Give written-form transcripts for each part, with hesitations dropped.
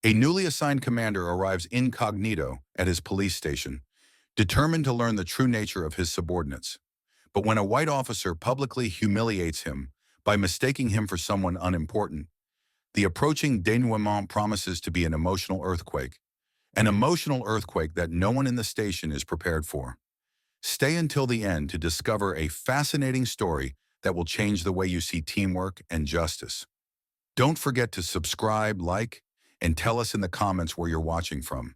A newly assigned commander arrives incognito at his police station, determined to learn the true nature of his subordinates. But when a white officer publicly humiliates him by mistaking him for someone unimportant, the approaching denouement promises to be an emotional earthquake that no one in the station is prepared for. Stay until the end to discover a fascinating story that will change the way you see teamwork and justice. Don't forget to subscribe, like, and tell us in the comments where you're watching from.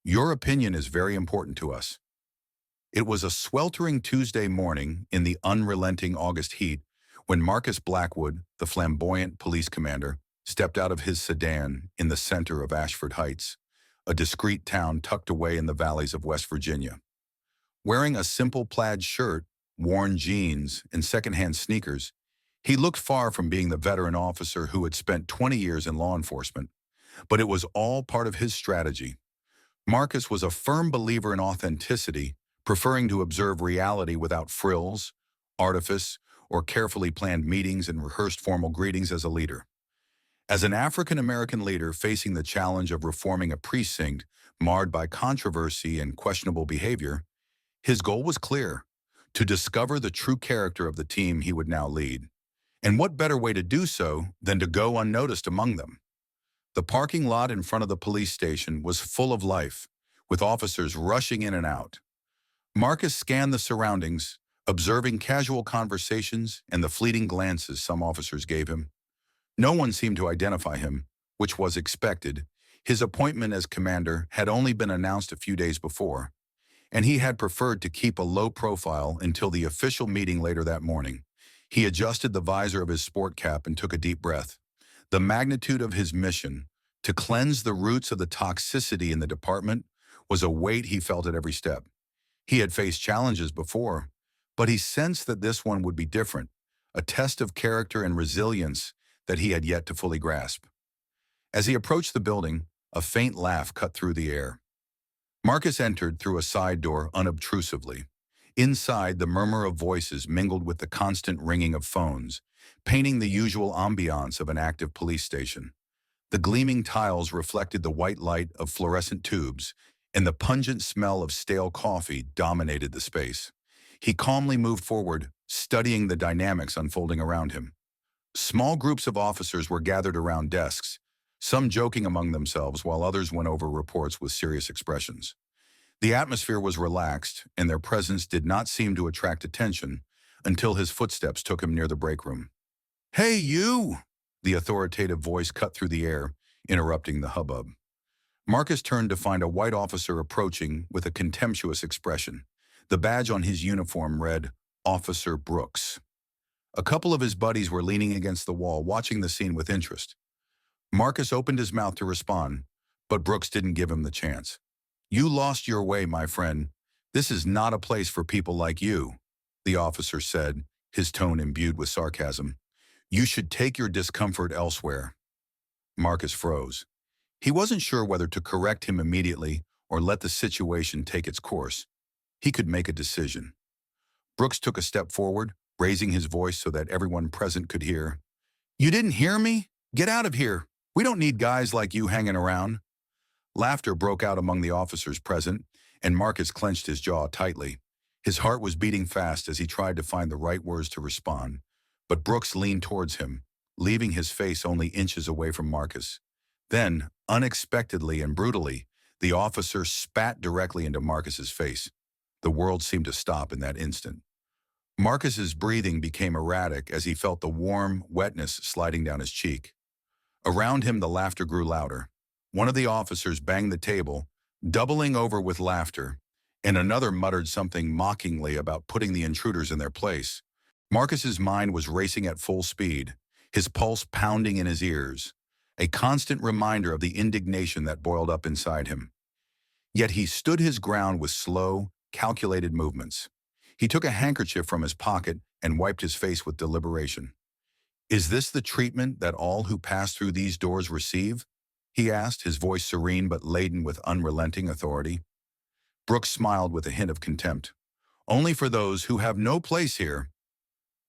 Your opinion is very important to us. It was a sweltering Tuesday morning in the unrelenting August heat when Marcus Blackwood, the flamboyant police commander, stepped out of his sedan in the center of Ashford Heights, a discreet town tucked away in the valleys of West Virginia. Wearing a simple plaid shirt, worn jeans, and secondhand sneakers, he looked far from being the veteran officer who had spent 20 years in law enforcement, but it was all part of his strategy. Marcus was a firm believer in authenticity, preferring to observe reality without frills, artifice, or carefully planned meetings and rehearsed formal greetings as a leader. As an African-American leader facing the challenge of reforming a precinct marred by controversy and questionable behavior, his goal was clear: to discover the true character of the team he would now lead. And what better way to do so than to go unnoticed among them? The parking lot in front of the police station was full of life, with officers rushing in and out. Marcus scanned the surroundings, observing casual conversations and the fleeting glances some officers gave him. No one seemed to identify him, which was expected. His appointment as commander had only been announced a few days before, and he had preferred to keep a low profile until the official meeting later that morning. He adjusted the visor of his sport cap and took a deep breath. The magnitude of his mission, to cleanse the roots of the toxicity in the department, was a weight he felt at every step. He had faced challenges before, but he sensed that this one would be different, a test of character and resilience that he had yet to fully grasp. As he approached the building, a faint laugh cut through the air. Marcus entered through a side door unobtrusively. Inside, the murmur of voices mingled with the constant ringing of phones, painting the usual ambiance of an active police station. The gleaming tiles reflected the white light of fluorescent tubes, and the pungent smell of stale coffee dominated the space. He calmly moved forward, studying the dynamics unfolding around him. Small groups of officers were gathered around desks, some joking among themselves while others went over reports with serious expressions. The atmosphere was relaxed, and their presence did not seem to attract attention until his footsteps took him near the break room. "Hey, you!" The authoritative voice cut through the air, interrupting the hubbub. Marcus turned to find a white officer approaching with a contemptuous expression. The badge on his uniform read, "Officer Brooks." A couple of his buddies were leaning against the wall, watching the scene with interest. Marcus opened his mouth to respond, but Brooks didn't give him the chance. "You lost your way, my friend. This is not a place for people like you," the officer said, his tone imbued with sarcasm. "You should take your discomfort elsewhere." Marcus froze. He wasn't sure whether to correct him immediately or let the situation take its course. He could make a decision. Brooks took a step forward, raising his voice so that everyone present could hear. "You didn't hear me? Get out of here. We don't need guys like you hanging around." Laughter broke out among the officers present, and Marcus clenched his jaw tightly. His heart was beating fast as he tried to find the right words to respond. But Brooks leaned towards him, leaving his face only inches away from Marcus. Then, unexpectedly and brutally, the officer spat directly into Marcus's face. The world seemed to stop in that instant. Marcus's breathing became erratic as he felt the warm wetness sliding down his cheek. Around him, the laughter grew louder. One of the officers banged the table, doubling over with laughter, and another muttered something mockingly about putting the intruders in their place. Marcus's mind was racing at full speed, his pulse pounding in his ears, a constant reminder of the indignation that boiled up inside him. Yet he stood his ground with slow, calculated movements. He took a handkerchief from his pocket and wiped his face with deliberation. "Is this the treatment that all who pass through these doors receive?" he asked, his voice serene but laden with unrelenting authority. Brooks smiled with a hint of contempt. "Only for those who have no place here."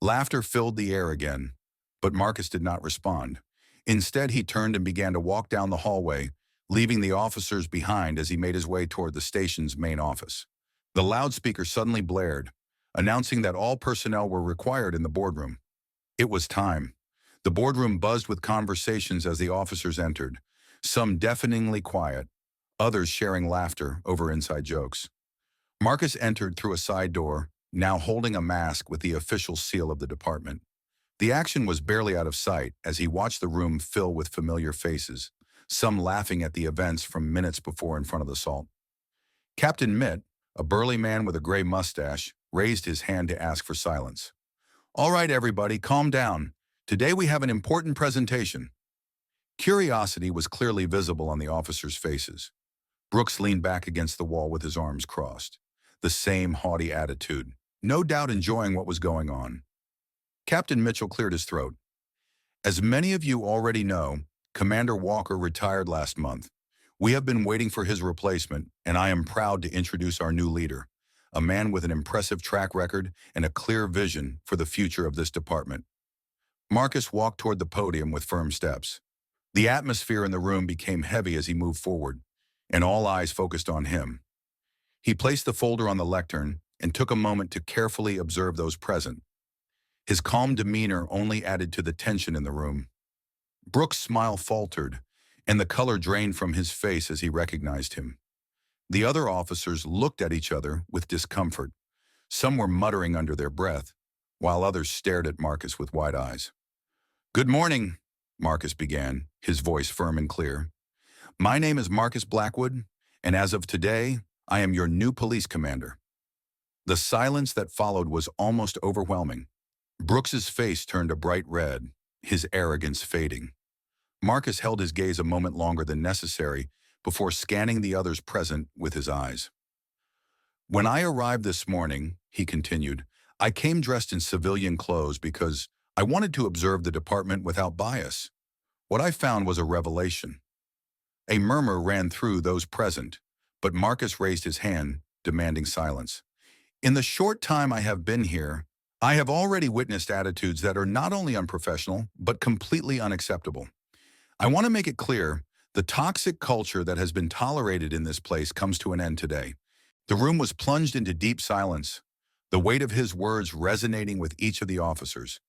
Laughter filled the air again, but Marcus did not respond. Instead, he turned and began to walk down the hallway, leaving the officers behind as he made his way toward the station's main office. The loudspeaker suddenly blared, announcing that all personnel were required in the boardroom. It was time. The boardroom buzzed with conversations as the officers entered, some deafeningly quiet, others sharing laughter over inside jokes. Marcus entered through a side door, now holding a mask with the official seal of the department. The action was barely out of sight as he watched the room fill with familiar faces, some laughing at the events from minutes before in front of the salt. Captain Mitt, a burly man with a gray mustache, raised his hand to ask for silence. "All right, everybody, calm down. Today we have an important presentation." Curiosity was clearly visible on the officers' faces. Brooks leaned back against the wall with his arms crossed. The same haughty attitude, no doubt enjoying what was going on. Captain Mitchell cleared his throat. "As many of you already know, Commander Walker retired last month. We have been waiting for his replacement, and I am proud to introduce our new leader, a man with an impressive track record and a clear vision for the future of this department." Marcus walked toward the podium with firm steps. The atmosphere in the room became heavy as he moved forward, and all eyes focused on him. He placed the folder on the lectern and took a moment to carefully observe those present. His calm demeanor only added to the tension in the room. Brooks' smile faltered, and the color drained from his face as he recognized him. The other officers looked at each other with discomfort. Some were muttering under their breath, while others stared at Marcus with wide eyes. "Good morning," Marcus began, his voice firm and clear. "My name is Marcus Blackwood, and as of today, I am your new police commander." The silence that followed was almost overwhelming. Brooks's face turned a bright red, his arrogance fading. Marcus held his gaze a moment longer than necessary before scanning the others present with his eyes. "When I arrived this morning," he continued, "I came dressed in civilian clothes because I wanted to observe the department without bias. What I found was a revelation." A murmur ran through those present, but Marcus raised his hand, demanding silence. "In the short time I have been here, I have already witnessed attitudes that are not only unprofessional, but completely unacceptable. I want to make it clear, the toxic culture that has been tolerated in this place comes to an end today." The room was plunged into deep silence, the weight of his words resonating with each of the officers.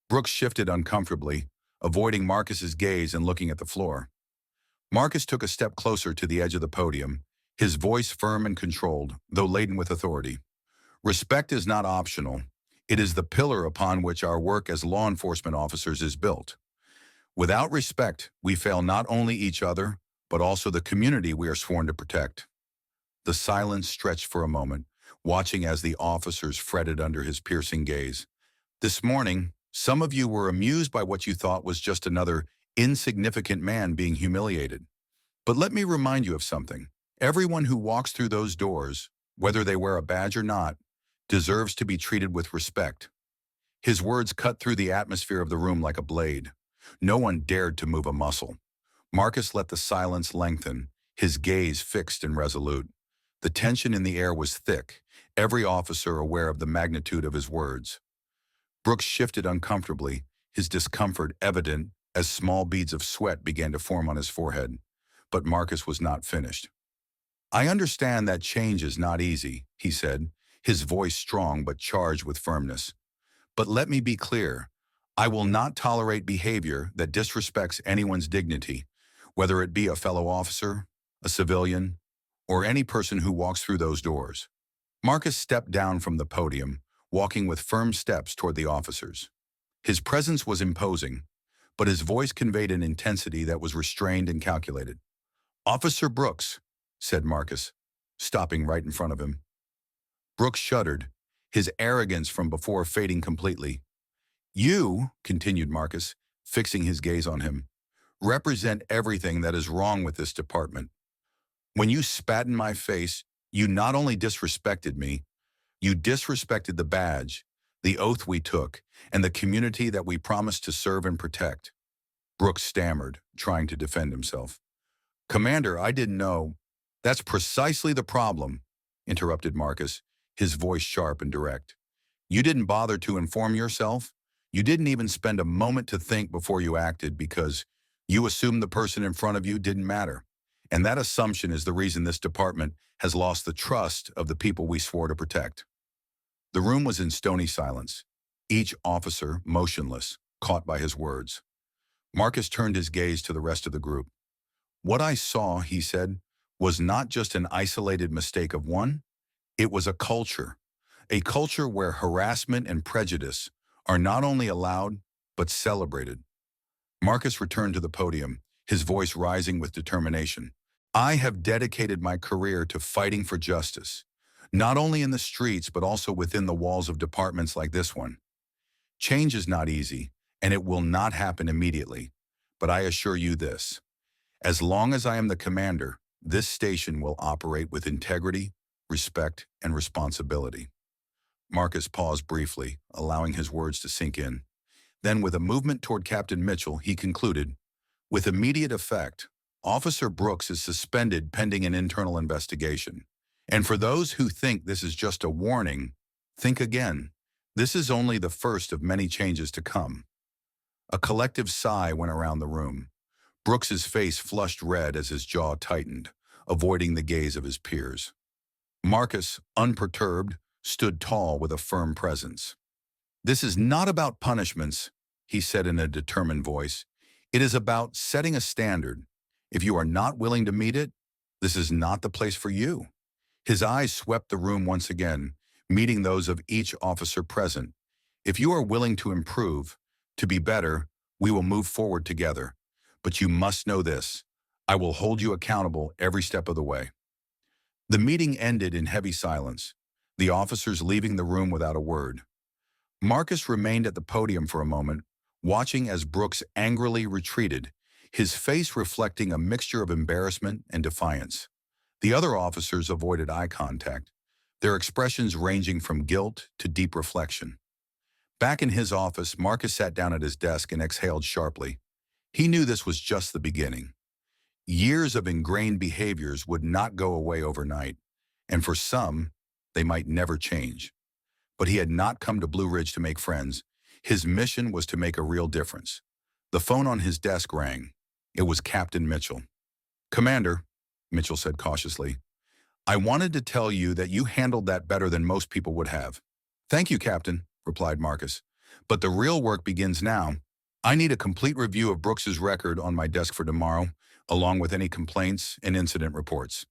Brooks shifted uncomfortably, avoiding Marcus's gaze and looking at the floor. Marcus took a step closer to the edge of the podium, his voice firm and controlled, though laden with authority. "Respect is not optional. It is the pillar upon which our work as law enforcement officers is built. Without respect, we fail not only each other, but also the community we are sworn to protect." The silence stretched for a moment, watching as the officers fretted under his piercing gaze. "This morning, some of you were amused by what you thought was just another insignificant man being humiliated. But let me remind you of something. Everyone who walks through those doors, whether they wear a badge or not, deserves to be treated with respect." His words cut through the atmosphere of the room like a blade. No one dared to move a muscle. Marcus let the silence lengthen, his gaze fixed and resolute. The tension in the air was thick, every officer aware of the magnitude of his words. Brooks shifted uncomfortably, his discomfort evident as small beads of sweat began to form on his forehead. But Marcus was not finished. "I understand that change is not easy," he said, his voice strong but charged with firmness. "But let me be clear. I will not tolerate behavior that disrespects anyone's dignity, whether it be a fellow officer, a civilian, or any person who walks through those doors." Marcus stepped down from the podium, walking with firm steps toward the officers. His presence was imposing, but his voice conveyed an intensity that was restrained and calculated. "Officer Brooks," said Marcus, stopping right in front of him. Brooks shuddered, his arrogance from before fading completely. "You," continued Marcus, fixing his gaze on him, "represent everything that is wrong with this department. When you spat in my face, you not only disrespected me, you disrespected the badge, the oath we took, and the community that we promised to serve and protect." Brooks stammered, trying to defend himself. "Commander, I didn't know." "That's precisely the problem," interrupted Marcus, his voice sharp and direct. "You didn't bother to inform yourself. You didn't even spend a moment to think before you acted because you assumed the person in front of you didn't matter. And that assumption is the reason this department has lost the trust of the people we swore to protect. The room was in stony silence, each officer motionless, caught by his words. Marcus turned his gaze to the rest of the group. What I saw, he said, was not just an isolated mistake of one, it was a culture where harassment and prejudice are not only allowed, but celebrated. Marcus returned to the podium, his voice rising with determination. I have dedicated my career to fighting for justice, not only in the streets, but also within the walls of departments like this one. Change is not easy, and it will not happen immediately. But I assure you this, as long as I am the commander, this station will operate with integrity, respect, and responsibility. Marcus paused briefly, allowing his words to sink in. Then, with a movement toward Captain Mitchell, he concluded, with immediate effect, Officer Brooks is suspended pending an internal investigation. And for those who think this is just a warning, think again. This is only the first of many changes to come. A collective sigh went around the room. Brooks's face flushed red as his jaw tightened, avoiding the gaze of his peers. Marcus, unperturbed, stood tall with a firm presence. This is not about punishments, he said in a determined voice. It is about setting a standard. If you are not willing to meet it, this is not the place for you. His eyes swept the room once again, meeting those of each officer present. If you are willing to improve, to be better, we will move forward together. But you must know this. I will hold you accountable every step of the way. The meeting ended in heavy silence, the officers leaving the room without a word. Marcus remained at the podium for a moment, watching as Brooks angrily retreated, his face reflecting a mixture of embarrassment and defiance. The other officers avoided eye contact, their expressions ranging from guilt to deep reflection. Back in his office, Marcus sat down at his desk and exhaled sharply. He knew this was just the beginning. Years of ingrained behaviors would not go away overnight, and for some, they might never change. But he had not come to Blue Ridge to make friends. His mission was to make a real difference. The phone on his desk rang. It was Captain Mitchell. Commander, Mitchell said cautiously, I wanted to tell you that you handled that better than most people would have. Thank you, Captain, replied Marcus. But the real work begins now. I need a complete review of Brooks's record on my desk for tomorrow, along with any complaints and incident reports.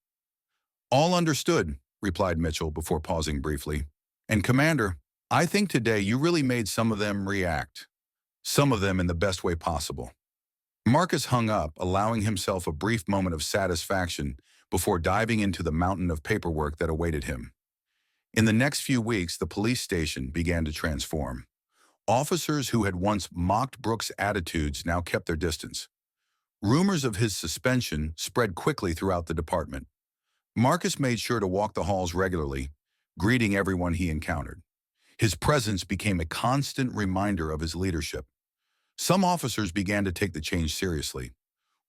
All understood, replied Mitchell before pausing briefly. And Commander, I think today you really made some of them react. Some of them in the best way possible. Marcus hung up, allowing himself a brief moment of satisfaction before diving into the mountain of paperwork that awaited him. In the next few weeks, the police station began to transform. Officers who had once mocked Brooks' attitudes now kept their distance. Rumors of his suspension spread quickly throughout the department. Marcus made sure to walk the halls regularly, greeting everyone he encountered. His presence became a constant reminder of his leadership. Some officers began to take the change seriously.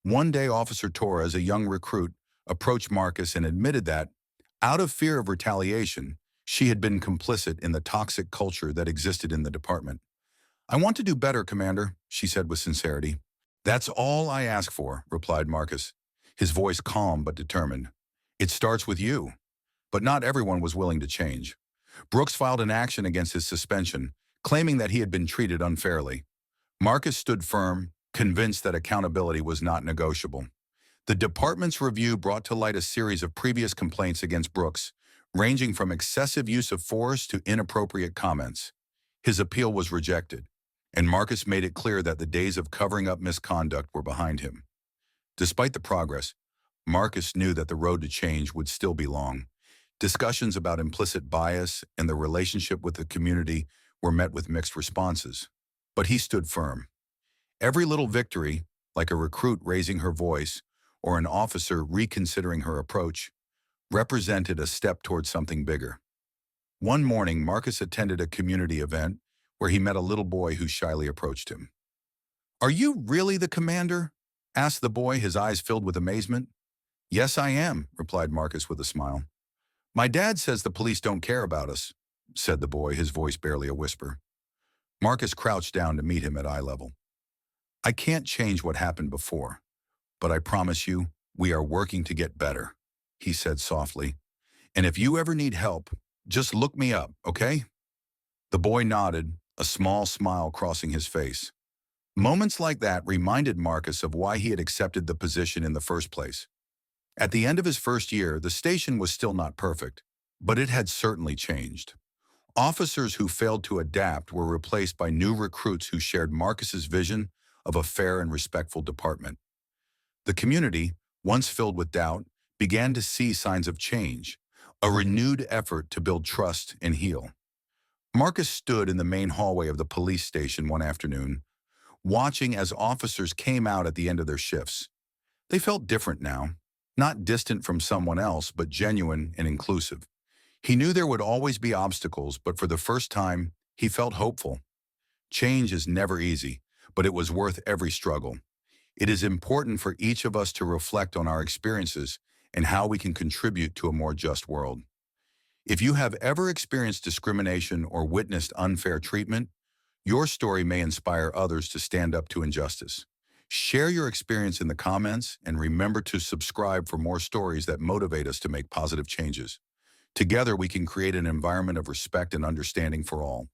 One day, Officer Torres, a young recruit, approached Marcus and admitted that, out of fear of retaliation, she had been complicit in the toxic culture that existed in the department. I want to do better, Commander, she said with sincerity. That's all I ask for, replied Marcus, his voice calm but determined. It starts with you. But not everyone was willing to change. Brooks filed an action against his suspension, claiming that he had been treated unfairly. Marcus stood firm, convinced that accountability was not negotiable. The department's review brought to light a series of previous complaints against Brooks, ranging from excessive use of force to inappropriate comments. His appeal was rejected, and Marcus made it clear that the days of covering up misconduct were behind him. Despite the progress, Marcus knew that the road to change would still be long. Discussions about implicit bias and the relationship with the community were met with mixed responses. But he stood firm. Every little victory, like a recruit raising her voice or an officer reconsidering her approach, represented a step toward something bigger. One morning, Marcus attended a community event where he met a little boy who shyly approached him. Are you really the commander? Asked the boy, his eyes filled with amazement. Yes, I am, replied Marcus with a smile. My dad says the police don't care about us, said the boy, his voice barely a whisper. Marcus crouched down to meet him at eye level. I can't change what happened before, but I promise you, We are working to get better, he said softly. And if you ever need help, just look me up, okay? The boy nodded, a small smile crossing his face. Moments like that reminded Marcus of why he had accepted the position in the first place. At the end of his first year, the station was still not perfect, but it had certainly changed. Officers who failed to adapt were replaced by new recruits who shared Marcus's vision of a fair and respectful department. The community, once filled with doubt, began to see signs of change, a renewed effort to build trust and heal. Marcus stood in the main hallway of the police station one afternoon, watching as officers came out at the end of their shifts. They felt different now, not distant from someone else, but genuine and inclusive. He knew there would always be obstacles, but for the first time, he felt hopeful. Change is never easy, but it was worth every struggle. It is important for each of us to reflect on our experiences and how we can contribute to a more just world. If you have ever experienced discrimination or witnessed unfair treatment, your story may inspire others to stand up to injustice. Share your experience in the comments and remember to subscribe for more stories that motivate us to make positive changes. Together, we can create an environment of respect and understanding for all.